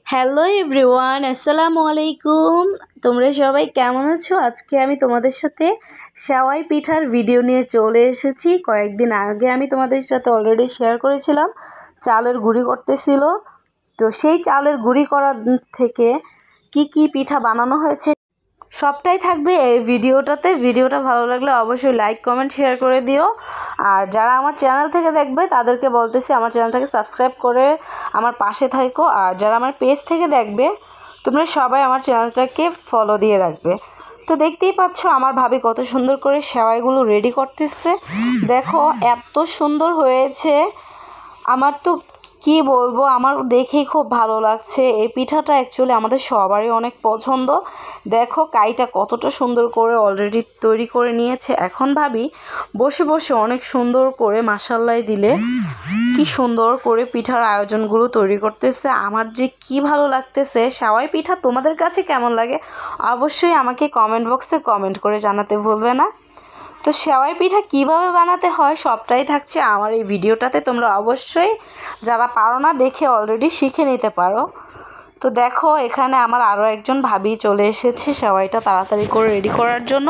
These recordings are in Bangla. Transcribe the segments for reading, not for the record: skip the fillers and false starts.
হ্যালো এভরিওয়ান, আসসালামু আলাইকুম। তোমরা সবাই কেমন আছো? আজকে আমি তোমাদের সাথে সেওয়াই পিঠার ভিডিও নিয়ে চলে এসেছি। কয়েকদিন আগে আমি তোমাদের সাথে অলরেডি শেয়ার করেছিলাম চালের গুঁড়ি করতেছিল। তো সেই চালের গুঁড়ি করা থেকে কি পিঠা বানানো হয়েছে সবটাই থাকবে এই ভিডিওটাতে। ভিডিওটা ভালো লাগলে অবশ্যই লাইক কমেন্ট শেয়ার করে দিও। আর যারা আমার চ্যানেল থেকে দেখবে তাদেরকে বলতেছি আমার চ্যানেলটাকে সাবস্ক্রাইব করে আমার পাশে থাকো। আর যারা আমার পেজ থেকে দেখবে তোমরা সবাই আমার চ্যানেলটাকে ফলো দিয়ে রাখবে। তো দেখতেই পাচ্ছ আমার ভাবি কত সুন্দর করে সেওয়াইগুলো রেডি করতেছে। দেখো এত সুন্দর হয়েছে, আমার তো কি বলবো, আমার দেখেই খুব ভালো লাগছে। এই পিঠাটা অ্যাকচুয়ালি আমাদের সবারই অনেক পছন্দ। দেখো কাইটা কতটা সুন্দর করে অলরেডি তৈরি করে নিয়েছে। এখন ভাবি বসে বসে অনেক সুন্দর করে মাশাআল্লাহ দিলে কি সুন্দর করে পিঠার আয়োজনগুলো তৈরি করতেছে। আমার যে কি ভালো লাগতেছে। সেওয়াই পিঠা তোমাদের কাছে কেমন লাগে অবশ্যই আমাকে কমেন্ট বক্সে কমেন্ট করে জানাতে ভুলবে না। তো সেওয়াই পিঠা কীভাবে বানাতে হয় সবটাই থাকছে আমার এই ভিডিওটাতে। তোমরা অবশ্যই যারা পারো না দেখে অলরেডি শিখে নিতে পারো। তো দেখো এখানে আমার আরও একজন ভাবি চলে এসেছে সেওয়াইটা তাড়াতাড়ি করে রেডি করার জন্য।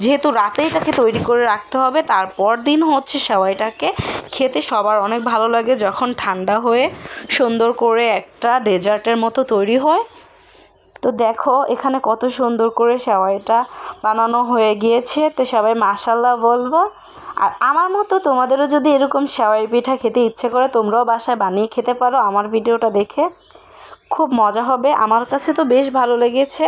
যেহেতু রাতেই এটাকে তৈরি করে রাখতে হবে, তারপর দিন হচ্ছে সেওয়াইটাকে খেতে সবার অনেক ভালো লাগে যখন ঠান্ডা হয়ে সুন্দর করে একটা ডেজার্টের মতো তৈরি হয়। তো দেখো এখানে কত সুন্দর করে সেওয়াইটা বানানো হয়ে গিয়েছে। তো সবাই মাশাআল্লাহ বলবো। আর আমার মতো তোমাদেরও যদি এরকম সেওয়াই পিঠা খেতে ইচ্ছে করে তোমরাও বাসায় বানিয়ে খেতে পারো। আমার ভিডিওটা দেখে খুব মজা হবে। আমার কাছে তো বেশ ভালো লেগেছে,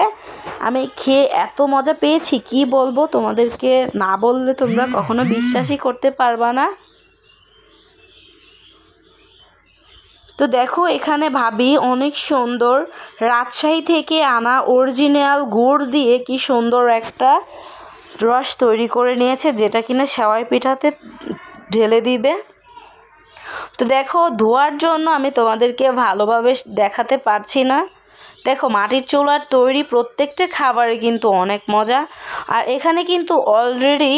আমি খেয়ে এত মজা পেয়েছি কি বলবো তোমাদেরকে, না বললে তোমরা কখনো বিশ্বাসই করতে পারবা না। তো দেখো এখানে ভাবি অনেক সুন্দর রাজশাহী থেকে আনা অরিজিনাল গুড় দিয়ে কি সুন্দর একটা রস তৈরি করে নিয়েছে, যেটা কিনা সেওয়াই পিঠাতে ঢেলে দিবে। তো দেখো ধোয়ার জন্য আমি তোমাদেরকে ভালোভাবে দেখাতে পারছি না। দেখো মাটির চুলার তৈরি প্রত্যেকটা খাবারে কিন্তু অনেক মজা। আর এখানে কিন্তু অলরেডি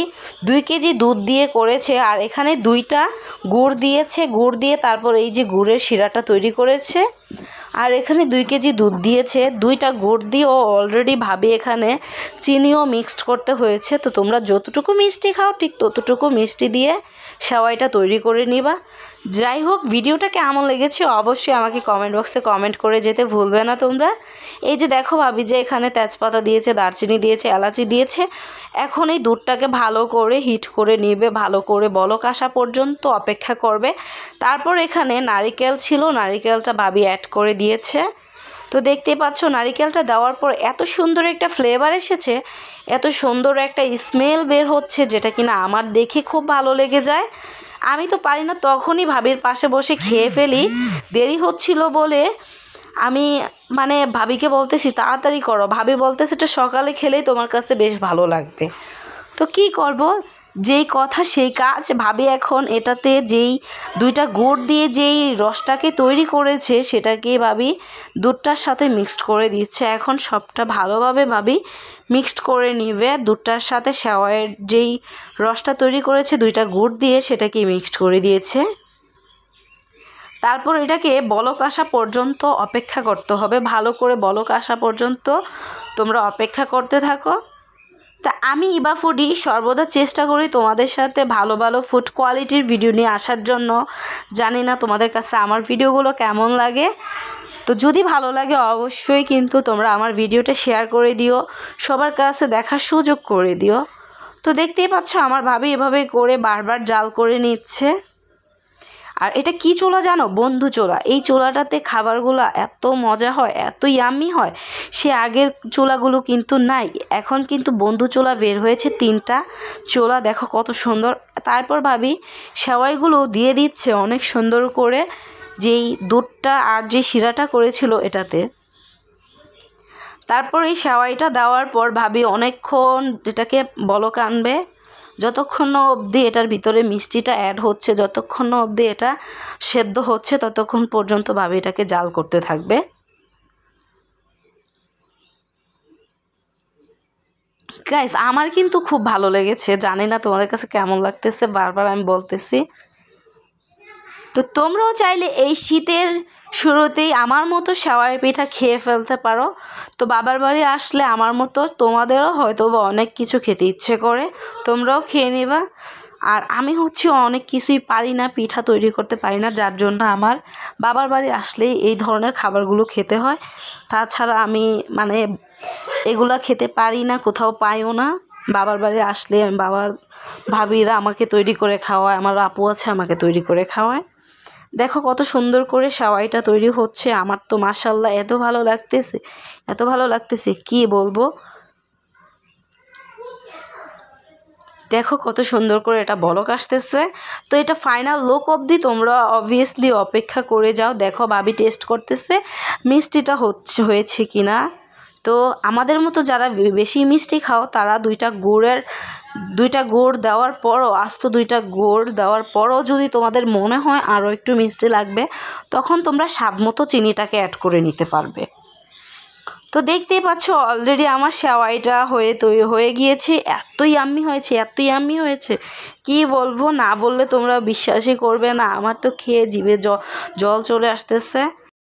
2 কেজি দুধ দিয়ে করেছে। আর এখানে 2টা গুড় দিয়েছে, গুড় দিয়ে তারপর এই যে গুড়ের শিরাটা তৈরি করেছে। আর এখানে 2 কেজি দুধ দিয়েছে, 2টা গুড় দিয়েও অলরেডি ভাবি এখানে চিনিও মিক্সড করতে হয়েছে। তো তোমরা যতটুকু মিষ্টি খাও ঠিক ততটুকু মিষ্টি দিয়ে সেওয়াইটা তৈরি করে নিবা। যাই হোক ভিডিওটা কেমন লেগেছে অবশ্যই আমাকে কমেন্ট বক্সে কমেন্ট করে যেতে ভুলবে না তোমরা। এই যে দেখো ভাবি যে এখানে তেজপাতা দিয়েছে, দারচিনি দিয়েছে, এলাচি দিয়েছে। এখন এই দুধটাকে ভালো করে হিট করে নেবে, ভালো করে বলক আসা পর্যন্ত অপেক্ষা করবে। তারপর এখানে নারিকেল ছিল, নারিকেলটা ভাবি অ্যাড করে দিয়েছে। তো দেখতেই পাচ্ছ নারিকেলটা দেওয়ার পর এত সুন্দর একটা ফ্লেভার এসেছে, এত সুন্দর একটা স্মেল বের হচ্ছে, যেটা কিনা আমার দেখে খুব ভালো লেগে যায়। আমি তো পারি না তখনই ভাবির পাশে বসে খেয়ে ফেলি। দেরি হচ্ছিল বলে আমি ভাবিকে বলতেছি তাড়াতাড়ি করো, ভাবি বলতেছে এটা সকালে খেলেই তোমার কাছে বেশ ভালো লাগবে। তো কি করব, যেই কথা সেই কাজ। ভাবি এখন এটাতে যেই 2টা গুড় দিয়ে যেই রসটাকে তৈরি করেছে সেটাকে ভাবি দুধটার সাথে মিক্সড করে দিচ্ছে। এখন সবটা ভালোভাবে ভাবি মিক্সড করে নিবে। দুধটার সাথে সেওয়াইয়ের যেই রসটা তৈরি করেছে 2টা গুড় দিয়ে সেটাকে মিক্সড করে দিয়েছে। তারপর এটাকে বলক আসা পর্যন্ত অপেক্ষা করতে হবে, ভালো করে বলক আসা পর্যন্ত তোমরা অপেক্ষা করতে থাকো। তা আমি ইবা ফুডি সর্বদা চেষ্টা করি তোমাদের সাথে ভালো ভালো ফুড কোয়ালিটির ভিডিও নিয়ে আসার জন্য। জানি না তোমাদের কাছে আমার ভিডিওগুলো কেমন লাগে। তো যদি ভালো লাগে অবশ্যই কিন্তু তোমরা আমার ভিডিওটা শেয়ার করে দিও, সবার কাছে দেখার সুযোগ করে দিও। তো দেখতেই পাচ্ছ আমার ভাবি এভাবে করে বারবার জাল করে নিচ্ছে। আর এটা কি চুলা জানো, বন্ধু চুলা। এই চুলাটাতে খাবারগুলো এত মজা হয়, এত ইয়াম্মি হয়, সে আগের চুলাগুলো কিন্তু নাই। এখন কিন্তু বন্ধু চুলা বের হয়েছে 3টা চুলা, দেখো কত সুন্দর। তারপর ভাবি সেওয়াইগুলো দিয়ে দিচ্ছে অনেক সুন্দর করে, যেই দুধটা আর যে শিরাটা করেছিল এটাতে। তারপর এই সেওয়াইটা দেওয়ার পর ভাবি অনেকক্ষণ এটাকে বলক আনবে, যতক্ষণ অবধি এটার ভিতরে মিষ্টিটা অ্যাড হচ্ছে, যতক্ষণ অবধি এটা সেদ্ধ হচ্ছে ততক্ষণ পর্যন্ত ভাবি এটাকে জাল করতে থাকবে। গাইস আমার কিন্তু খুব ভালো লেগেছে, জানি না তোমাদের কাছে কেমন লাগতেছে, বারবার আমি বলতেছি। তো তোমরাও চাইলে এই শীতের শুরুতেই আমার মতো সেওয়াই পিঠা খেয়ে ফেলতে পারো। তো বাবার বাড়ি আসলে আমার মতো তোমাদেরও হয়তো বা অনেক কিছু খেতে ইচ্ছে করে, তোমরাও খেয়ে নিবা। আর আমি হচ্ছে অনেক কিছুই পারি না, পিঠা তৈরি করতে পারি না, যার জন্য আমার বাবার বাড়ি আসলেই এই ধরনের খাবারগুলো খেতে হয়। তাছাড়া আমি মানে এগুলা খেতে পারি না, কোথাও পাইও না। বাবার বাড়ি আসলে বাবার ভাবিরা আমাকে তৈরি করে খাওয়ায়, আমার আপু আছে আমাকে তৈরি করে খাওয়ায়। দেখো কত সুন্দর করে সেওয়াইটা তৈরি হচ্ছে, আমার তো মাশাআল্লাহ এত ভালো লাগতেছে, এত ভালো লাগতেছে কি বলবো। দেখো কত সুন্দর করে এটা বলক আসতেছে। তো এটা ফাইনাল লুক অবধি তোমরা অবভিয়াসলি অপেক্ষা করে যাও। দেখো ভাবি টেস্ট করতেছে মিষ্টিটা হয়েছে কি না। তো আমাদের মতো যারা বেশি মিষ্টি খাও তারা দুইটা গুড় দেওয়ার পরও, আস্ত দুইটা গুড় দেওয়ার পরও যদি তোমাদের মনে হয় আরও একটু মিষ্টি লাগবে, তখন তোমরা স্বাদ মতো চিনিটাকে অ্যাড করে নিতে পারবে। তো দেখতেই পাচ্ছ অলরেডি আমার সেওয়াইটা হয়ে গিয়েছে। এত ইয়াম্মি হয়েছে, এত ইয়াম্মি হয়েছে কি বলবো, না বললে তোমরা বিশ্বাসই করবে না। আমার তো খেয়ে জিভে জল চলে আসতেছে।